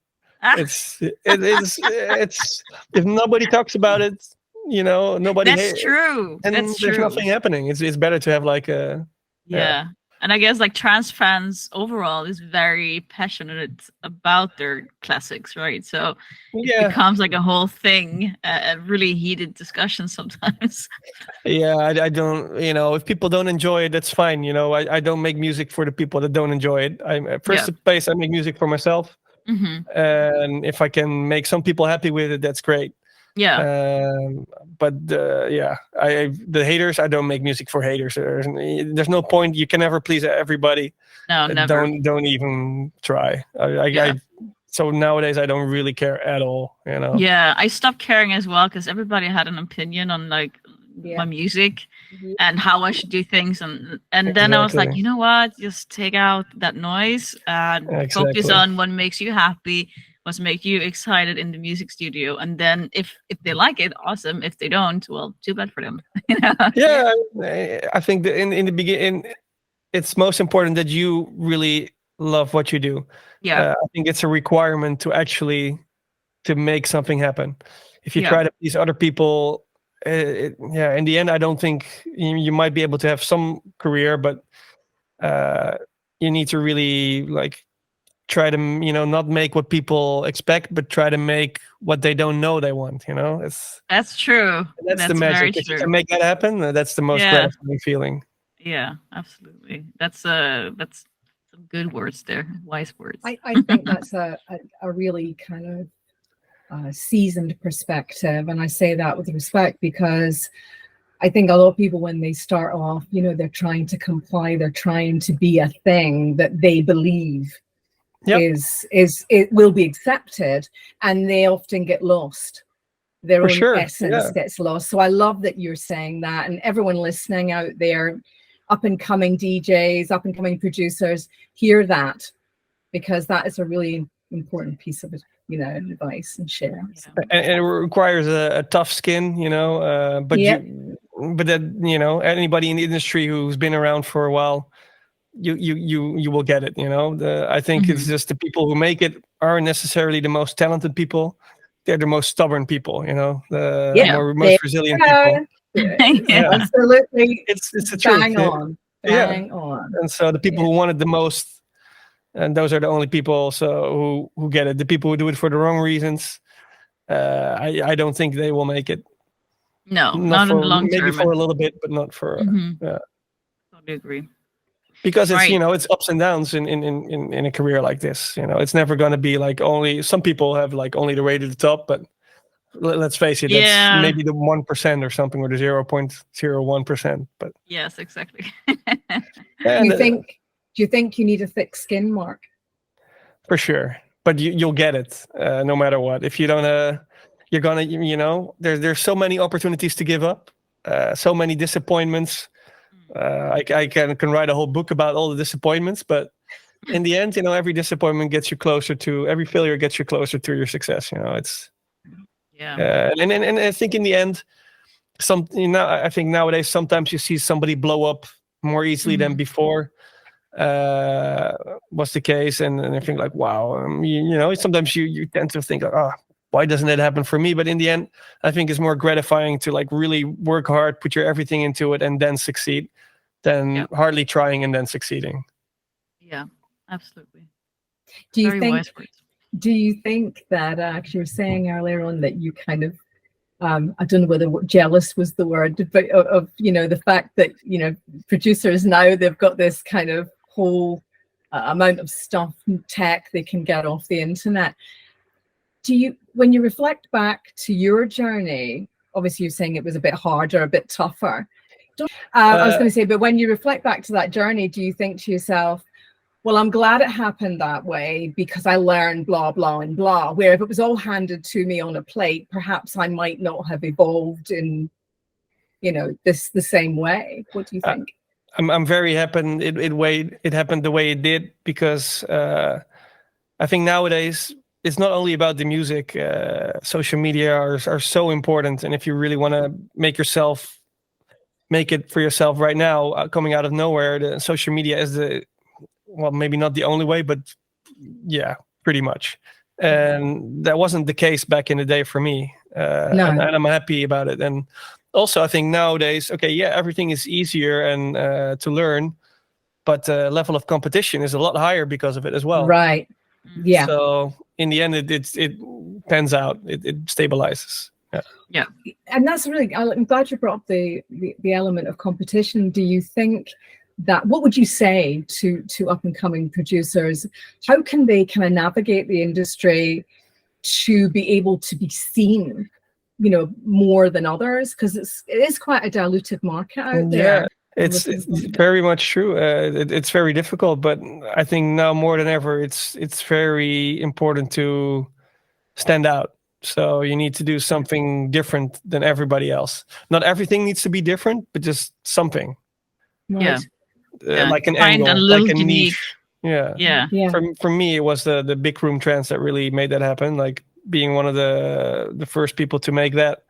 It's if nobody talks about it, you know, nobody. That's true. And that's there's true. nothing happening. It's better to have like a And I guess like trance fans overall is very passionate about their classics, right? So it becomes like a whole thing, a really heated discussion sometimes. I don't, you know, if people don't enjoy it, that's fine. You know, I don't make music for the people that don't enjoy it. First place, I make music for myself. And if I can make some people happy with it, that's great. But the haters, I don't make music for haters. There's no point. You can never please everybody. No, never. Don't even try. So nowadays I don't really care at all, you know. I stopped caring as well, because everybody had an opinion on like my music and how I should do things, and then I was like, you know what, just take out that noise and focus on what makes you happy, what makes you excited in the music studio, and then if they like it, awesome. If they don't, well, too bad for them. You know? I think that in the beginning, it's most important that you really love what you do. I think it's a requirement to actually to make something happen. If you try to please other people, in the end, I don't think you might be able to have some career, but you need to really like try to, not make what people expect, but try to make what they don't know they want. That's true. That's the That's very magic. If you true. can make that happen, that's the most Yeah. gratifying feeling. Yeah, absolutely. That's some good words there. Wise words. I think that's a really kind of seasoned perspective. And I say that with respect because I think a lot of people, when they start off, they're trying to comply, they're trying to be a thing that they believe it will be accepted, and they often get lost. Their own essence gets lost. So I love that you're saying that, and everyone listening out there, up and coming DJs, up and coming producers, hear that, because that is a really important piece of advice and share. And it requires a tough skin, but anybody in the industry who's been around for a while, you will get it. I think it's just the people who make it aren't necessarily the most talented people. They're the most stubborn people, the most resilient people. Absolutely. It's the truth. Bang on. And so the people who want it the most, and those are the only people also who get it. The people who do it for the wrong reasons, I don't think they will make it. No, not in the long term. Maybe for a little bit, but not for. Totally agree. Because it's it's ups and downs in a career like this. It's never going to be like only. Some people have like only the way to the top, but let's face it, that's maybe the 1% or something, or the 0.01%. But yes, exactly. Do you think you need a thick skin, Mark? For sure, but you'll get it no matter what. If you don't, you're gonna, there's so many opportunities to give up, so many disappointments. I can write a whole book about all the disappointments, but in the end, every disappointment gets you closer to, every failure gets you closer to your success. It's and I think in the end, I think nowadays sometimes you see somebody blow up more easily than before was the case, and I think like, wow, sometimes you tend to think, why doesn't it happen for me? But in the end, I think it's more gratifying to like really work hard, put your everything into it, and then succeed, than hardly trying and then succeeding. Yeah, absolutely. Do you think that you were saying earlier on that you kind of I don't know whether jealous was the word, but of the fact that producers now, they've got this kind of whole amount of stuff and tech they can get off the internet. When you reflect back to your journey, obviously you're saying it was a bit harder, a bit tougher. I was going to say, but when you reflect back to that journey, do you think to yourself, well, I'm glad it happened that way because I learned blah, blah, and blah, where if it was all handed to me on a plate, perhaps I might not have evolved in, the same way. What do you think? I'm very happy it happened the way it did, because I think nowadays it's not only about the music. Social media are so important. And if you really want to make it for yourself right now, coming out of nowhere, the social media is maybe not the only way, but yeah, pretty much. And that wasn't the case back in the day for me. And I'm happy about it. And also, I think nowadays, everything is easier and to learn, but the level of competition is a lot higher because of it as well. Right. Yeah. So in the end, it pans out. It stabilizes. Yeah. And that's really, I'm glad you brought up the element of competition. Do you think that, what would you say to up and coming producers? How can they kind of navigate the industry to be able to be seen, more than others? Because it is quite a diluted market out there. It's very much true. It's very difficult, but I think now more than ever, it's very important to stand out. So you need to do something different than everybody else. Not everything needs to be different, but just something. Right. Like an Find angle, like a niche. Yeah. For me, it was the big room trance that really made that happen. Like being one of the first people to make that.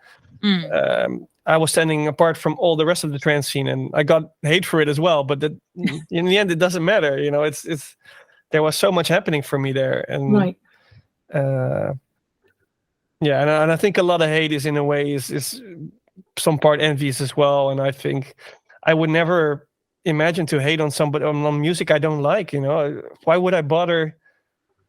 I was standing apart from all the rest of the trance scene, and I got hate for it as well. But in the end, it doesn't matter. It's there was so much happening for me there, and right. And I think a lot of hate is in a way is some part envious as well. And I think I would never imagine to hate on somebody on music I don't like. Why would I bother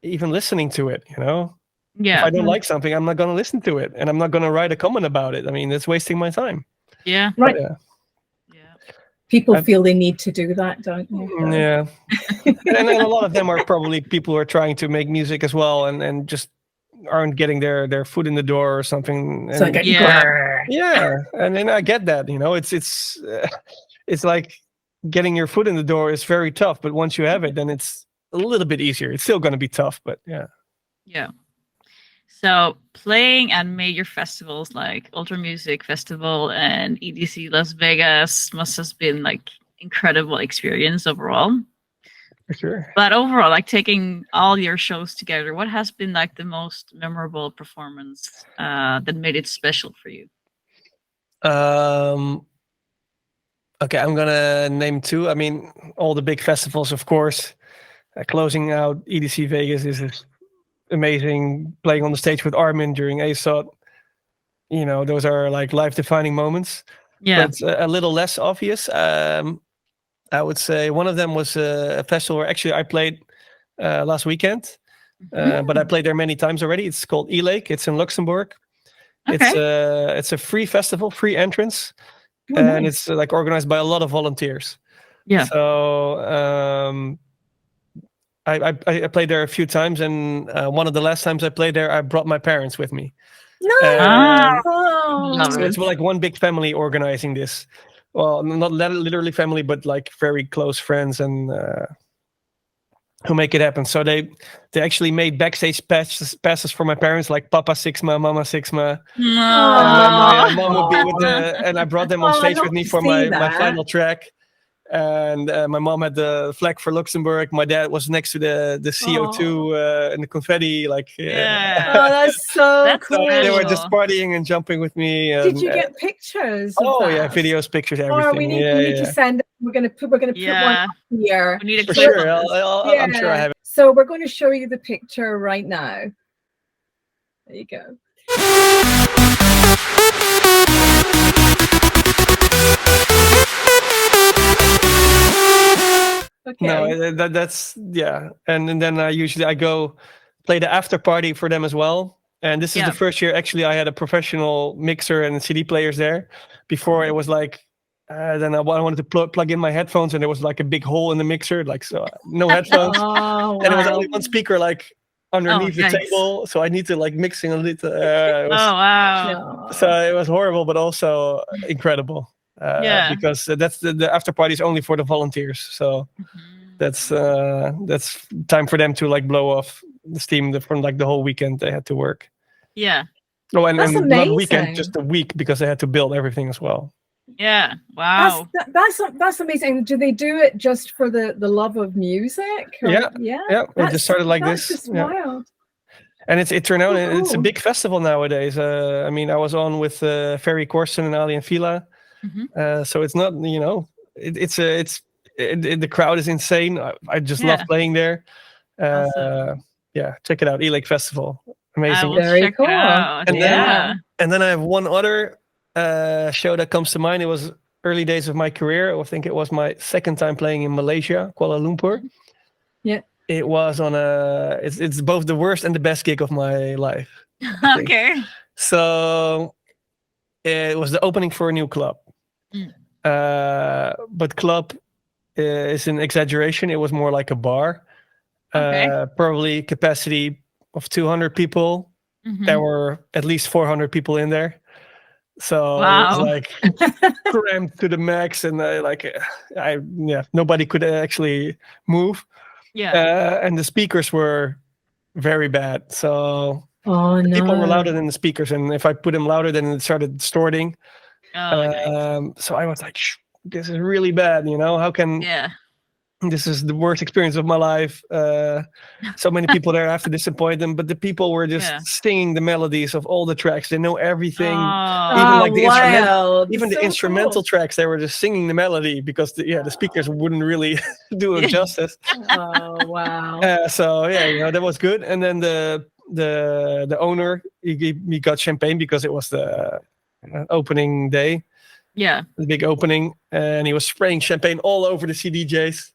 even listening to it. You know, Yeah. if I don't like something, I'm not going to listen to it, and I'm not going to write a comment about it. I mean, it's wasting my time. Yeah. Right. But, yeah. People feel they need to do that, don't they? Yeah. and a lot of them are probably people who are trying to make music as well, and just aren't getting their foot in the door or something. So And, yeah, and then I get that. You know, it's like getting your foot in the door is very tough, but once you have it, then it's a little bit easier. It's still going to be tough, but yeah. Yeah. So playing at major festivals like Ultra Music Festival and EDC Las Vegas must have been like incredible experience overall. For sure. But overall, like taking all your shows together, what has been like the most memorable performance that made it special for you? Okay, I'm gonna name two. I mean, all the big festivals, of course. Closing out EDC Vegas is amazing. Playing on the stage with Armin during ASOT, you know, those are like life-defining moments. Yeah. But a little less obvious. I would say one of them was a festival where actually I played last weekend, but I played there many times already. It's called E-Lake. It's in Luxembourg. Okay. It's a free festival, free entrance, Oh, and nice. it's like organized by a lot of volunteers. Yeah. So I played there a few times, and one of the last times I played there, I brought my parents with me. No. So it's like one big family organizing this. Well, not literally family, but like very close friends and who make it happen. So they actually made backstage passes for my parents, like Papa Sixma, Mama Sixma. And my mom would be with and I brought them on stage with me for my final track. And my mom had the flag for Luxembourg. My dad was next to the CO2 and the confetti. Like, Oh, that's so cool. They were just partying and jumping with me. And, did you get pictures? Of that? Yeah, videos, pictures, everything. Or we need to send them. We're gonna put one up here. We need a for clip sure. on this. I'm sure I have it. So we're going to show you the picture right now. There you go. Okay. No, that's and then I go play the after party for them as well. And this is the first year actually I had a professional mixer and CD players there. Before it was like then I wanted to plug in my headphones, and there was like a big hole in the mixer, like so no headphones. Wow. And it was only one speaker like underneath the table, so I need to like mixing a little. Wow! So it was horrible, but also incredible. Because that's the after party is only for the volunteers, so that's time for them to like blow off the steam from like the whole weekend they had to work. Yeah. Oh, and not weekend, just a week, because they had to build everything as well. Yeah. Wow. That's amazing. Do they do it just for the love of music? Or? Yeah. It just started like this. Just wild. And it turned out it's a big festival nowadays. I mean, I was on with Ferry Corsten and Ali and Fila. So it's not, you know, the crowd is insane. I just love playing there. Awesome. Check it out, E-Lake Festival. Amazing. Very cool. And then I have one other show that comes to mind. It was early days of my career. I think it was my second time playing in Malaysia, Kuala Lumpur. Yeah. It was on it's both the worst and the best gig of my life. Okay. So it was the opening for a new club. But club is an exaggeration. It was more like a bar. Probably capacity of 200 people. There were at least 400 people in there. So it was like crammed to the max, and nobody could actually move. And the speakers were very bad. So people were louder than the speakers, and if I put them louder, then it started distorting. So I was like, this is really bad, you know? How can this is the worst experience of my life. So many people there, I have to disappoint them, but the people were just singing the melodies of all the tracks. They know everything. Even like the instrumental tracks, they were just singing the melody, because the speakers wouldn't really do it justice. Oh wow. So you know, that was good. And then the owner, he got champagne because it was the opening day. Yeah. The big opening, and he was spraying champagne all over the CDJs.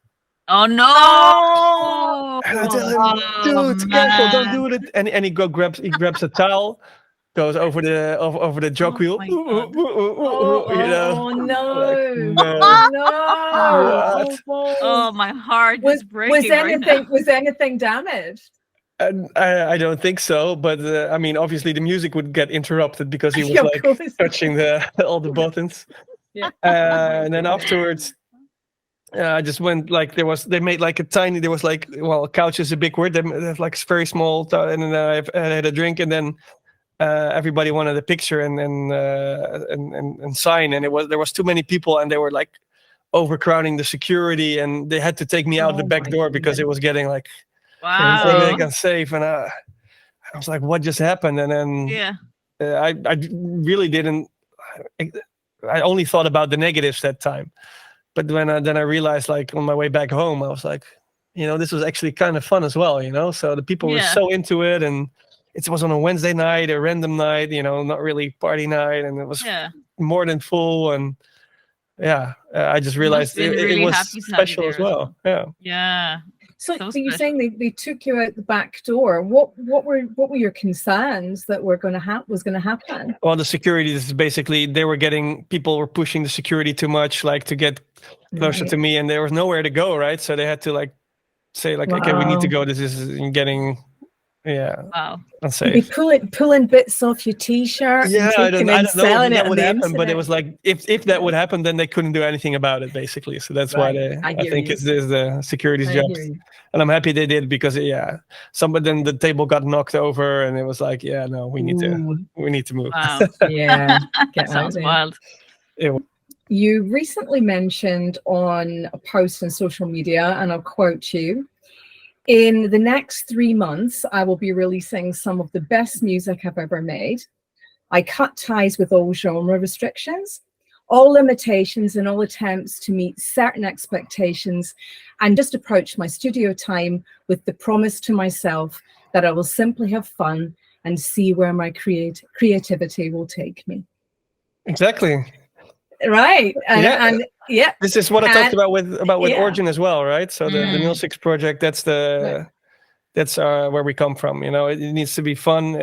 Oh no! And I tell him, Oh, dude, careful, don't man. do it. And he grabs a towel, goes over the jog Oh wheel, my God. you know. Oh Like, no. no, Oh no. what? Oh, balls. Oh, my heart Was is breaking right now. anything damaged? And I don't think so, but I mean, obviously the music would get interrupted because he was Yeah, of like course. touching all the buttons. Yeah. And then afterwards, I just went like they made like a tiny. There was like, well, a couch is a big word. They have like very small, and then I had a drink, and then everybody wanted a picture and sign, and there was too many people, and they were like overcrowding the security, and they had to take me out the Oh back my door because it was getting like Wow. unsafe, and I was like, what just happened? And then Yeah. I really didn't. I only thought about the negatives that time, but then I realized, like on my way back home, I was like, this was actually kind of fun as well, So the people were Yeah. so into it, and it was on a Wednesday night, a random night, not really party night, and it was Yeah. more than full, and yeah, I just realized been it really was happy to have you special there as as well. Yeah. Yeah. So So you're special. saying they took you out the back door. What were your concerns that was going to happen? Well, the security is basically people were pushing the security too much, like to get closer Right. to me, and there was nowhere to go, right? So they had to like say like, okay, we need to Wow. go. This is getting Wow. You'd be unsafe. pulling bits off your t-shirt Yeah, and I don't taking and know if selling it that on would the happen, but it internet. was like if that would happen, then they couldn't do anything about it, basically. So that's why Right. I I hear think you. it's the security's I job, hear you. and I'm happy they did because then the table got knocked over, and it was like, no, we need to move. Wow. Yeah. Get out Sounds there. wild. You recently mentioned on a post on social media, and I'll quote you, "In the next 3 months, I will be releasing some of the best music I've ever made. I cut ties with all genre restrictions, all limitations, and all attempts to meet certain expectations, and just approach my studio time with the promise to myself that I will simply have fun and see where my creativity will take me." Exactly. Right. And yeah. This is what I talked about with yeah. Origin as well, right? So the Mm. 06 project, that's where we come from. It needs to be fun,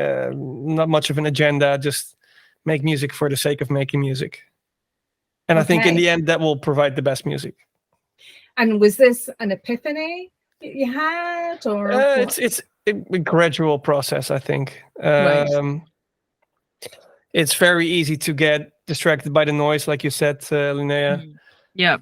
not much of an agenda, just make music for the sake of making music. And I think in the end that will provide the best music. And was this an epiphany you had, or it's a gradual process, I think. Right. It's very easy to get distracted by the noise, like you said, Linnea. Yeah.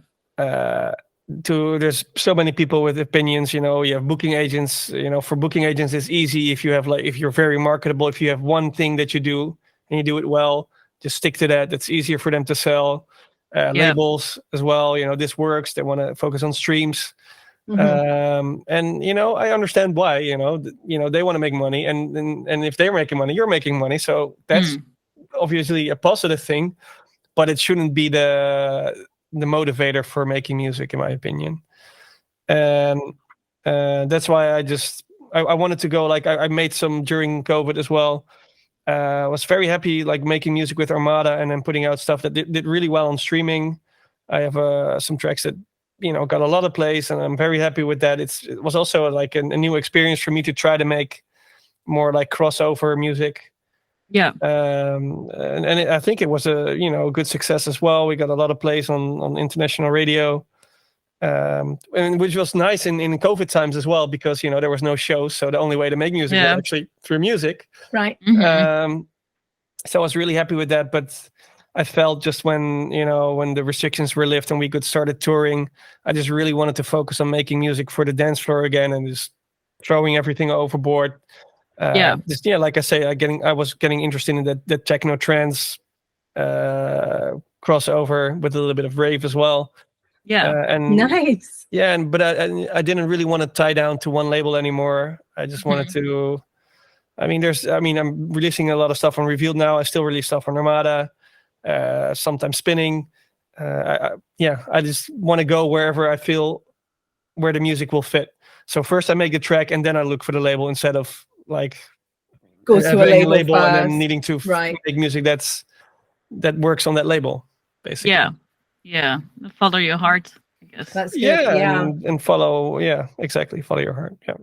There's so many people with opinions. You have booking agents. For booking agents, it's easy if you're very marketable. If you have one thing that you do and you do it well, just stick to that. That's easier for them to sell. Labels as well. This works. They want to focus on streams. Mm-hmm. And I understand why. They want to make money, and if they're making money, you're making money. So that's obviously a positive thing, but it shouldn't be the motivator for making music, in my opinion. And that's why I wanted to go. Like I made some during COVID as well. I was very happy, like making music with Armada and then putting out stuff that did really well on streaming. I have some tracks that got a lot of plays, and I'm very happy with that. It was also like a new experience for me to try to make more like crossover music. Yeah. And I think it was a good success as well. We got a lot of plays on international radio, and which was nice in COVID times as well, because there was no shows, so the only way to make music was actually through music. Right. Mm-hmm. So I was really happy with that, but I felt just when the restrictions were lifted and we could started touring, I just really wanted to focus on making music for the dance floor again and just throwing everything overboard. Like I say, I was getting interested in the techno trance crossover with a little bit of rave as well. And nice. Yeah, but I didn't really want to tie down to one label anymore. I just wanted to. I'm releasing a lot of stuff on Revealed now. I still release stuff on Armada. Sometimes spinning. I just want to go wherever I feel where the music will fit. So first I make a track and then I look for the label instead of like go to a label and then needing to make music that works on that label, basically. Yeah. Follow your heart. I guess. That's good. Yeah, Yeah. and follow. Yeah, exactly. Follow your heart. Yeah.